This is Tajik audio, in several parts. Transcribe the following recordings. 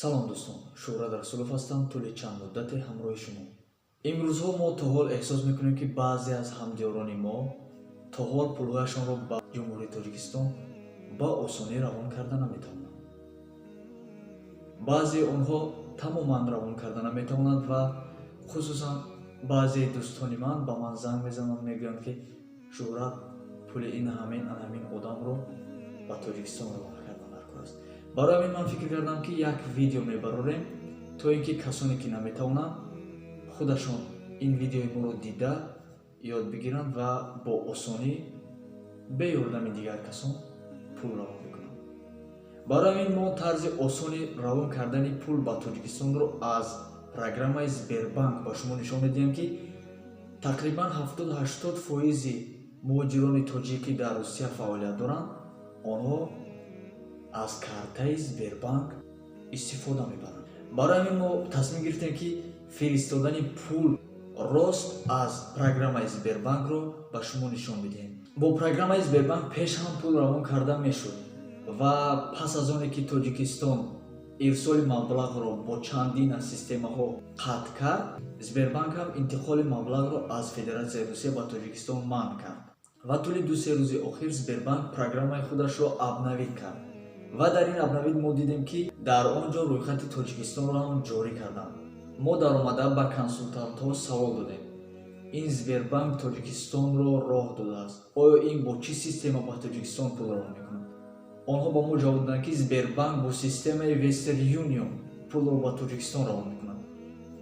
салом дӯстон, шуҳрат расулов ҳастам. тӯли чанд муддате ҳамроҳи шумо. имрӯзҳо мо то ҳол эҳсос мекунем, ки баъзе аз ҳамдиёрони мо то ҳол пулҳояшонро ба ҷумҳурии Тоҷикистон ба осонӣ равон карда наметавонанд. баъзе онҳо тамоман равон карда наметавонанд ва хусусан баъзе дӯстони ман ба ман занг мезананд, мегӯянд, ки шуҳрат пули ин ҳамин одамро ба Тоҷикистон равона кардан дар кор аст. барои ҳамин ман фикр кардам, ки як видео мебарорем, то ин ки касоне ки наметавонанд худашон ин видеои моро дида ёд бигиранд ва бо осонӣ бе ёрдами дигар касон пул равон мекунанд. барои ҳамин мо тарзи осони равон кардани пул ба Тоҷикистонро аз программаи Сбербанк ба шумо нишон медиҳем, ки тақрибан 70-80% муҳоҷирони тоҷик, ки дар Русия фаъолият доранд, онҳо аз картаи Сбербанк истифода мебаранд. барои ҳамин мо тасмим гирифтем, ки фиристодани пул рост аз программаи Сбербанкро ба шумо нишон бидиҳем. бо программаи Сбербанк пеш ҳам пул равон карда мешуд ва пас аз оне ки Тоҷикистон ирсоли маблағро бо чандин аз системаҳо қатъ кард, Сбербанк ҳам интиқоли маблағро аз Федератсияи Русия ба Тоҷикистон манъ кард ва тӯли 2-3 рӯзи охир Сбербанк программаи худашро обновид кард ва дар ин обновид мо дидем, ки дар он ҷо рӯйхати Тоҷикистонро ҳам ҷорӣ карданд. мо дар омада ба консултантҳо савол додем: ин Сбербанк Тоҷикистонро роҳ додааст, оё ин бо чӣ система ба Тоҷикистон пул равон мекунад? онҳо ба мо ҷавоб доданд, ки Сбербанк бо системаи Western Union пулро ба Тоҷикистон равон мекунад.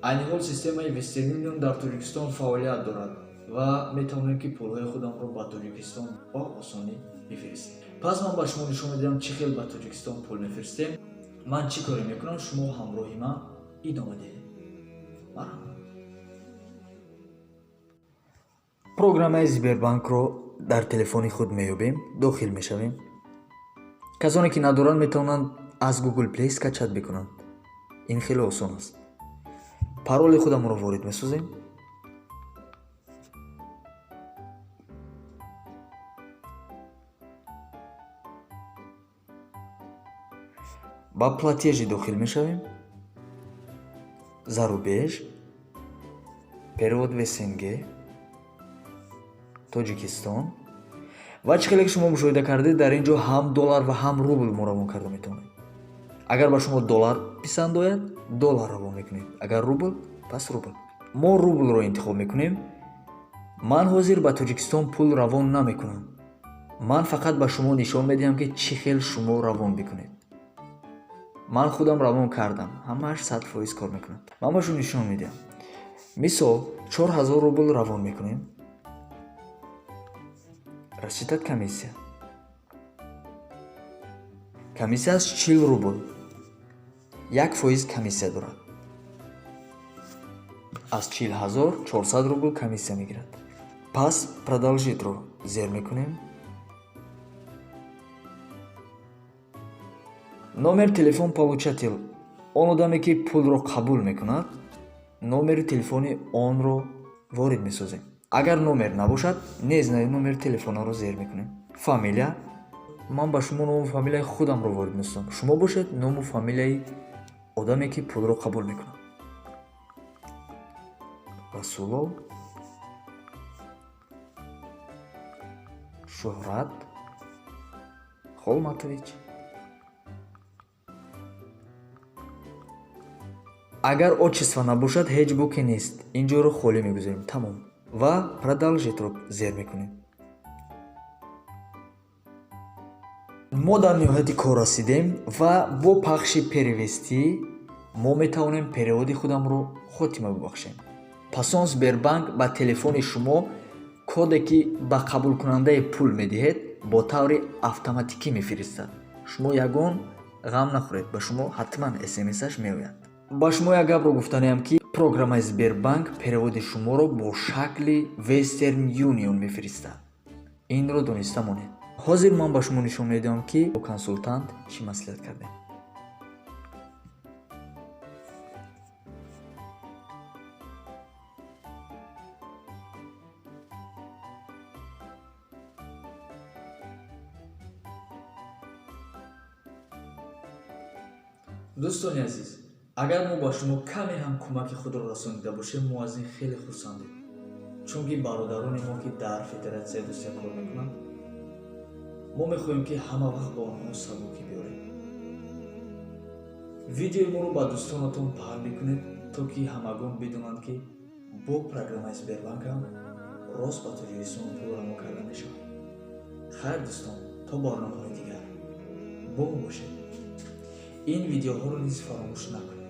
айни ҳол системаи Western Union дар Тоҷикистон фаъолият дорад ва метавонем, ки пулҳои худамро ба Тоҷикистон ба осонӣ бифиристем. пас ман ба шумо нишон медиҳам чӣ хел ба Тоҷикистон пул мефиристем, ман чӣ коре мекунам, шумо ҳамроҳи ман идома диҳед. марҳамат. программаи Сбербанкро дар телефони худ меёбем, дохил мешавем. касоне ки надоранд метавонанд аз Google Play скачат бикунанд. ин хеле осон аст. пароли худамро ворид месозем. ба платежи дохил мешавем. зарубеж, перевод в СНГ, Тоҷикистон. ва чӣ хеле ки шумо мушоҳида кардед, дар ин ҷо ҳам доллар ва ҳам рубл мо равон карда метавонем. агар ба шумо доллар писанд ояд, доллар равон мекунед, агар рубл, пас рубл. мо рублро интихоб мекунем. ман ҳозир ба Тоҷикистон пул равон намекунам. ман фақат ба шумо нишон медиҳам, ки чӣ хел шумо равон бикунед. ман худам равон кардам, ҳамааш 100% кор мекунад. ман ба шумо нишон медиҳам. мисол 4000 рубл равон мекунем. рассчитать комиссия. комиссияаш 40 рубл. 1% комиссия дорад. аз 40400 рубл комиссия мегирад. пас продолжитро зер мекунем. номер телефон получател, он одаме ки пулро қабул мекунад, номери телефони онро ворид месозем. агар номер набошад, незнаи номери телефонро зер мекунем. фамилия, ман ба шумо ному фамилияи худамро ворид месозам. шумо бошед ному фамилияи одаме ки пулро қабул мекунад. Расулов, Шуҳрат Холматович. агар отчество набошад, ҳеҷ боки нест. ин ҷоро холӣ мегузорем. тамом. ва продолжитро зер мекунем. мо дар ниҳояти кор расидем ва бо пахши перевестӣ мо метавонем переводи худамро хотима бибахшем. пасон Сбербанк ба телефони шумо коде ки ба қабулкунандаи пул медиҳед, бо таври автоматикӣ мефиристад. шумо ягон ғам нахӯред, ба шумо ҳатман смсаш меояд. ба шумо як гапро гуфтанем, ки программаи Сбербанк переводи шуморо бо шакли Western Union мефиристад. инро дониста монед. ҳозир ман ба шумо нишон медиҳам, ки бо консултант чӣ маслиҳат кардем. дӯстони азиз, агар мо ба шумо каме ҳам кӯмаки худро расонида бошем, мо аз ин хеле хурсандем, чунки бародарони мо ки дар Федератсияи Русия кор мекунанд, мо мехоҳем ки ҳама вақт ба онҳо сабукӣ биёрем. видеои моро ба дӯстонатон паҳл мекунед, то ки ҳамагон бидонанд ки бо программаи Сбербанк ҳам рост ба таҷирисон пул рамо карда мешавад. хайр дӯстон, то барномаҳои дигар бо мо бошед. ин видеоҳоро низ фаромӯш накунед.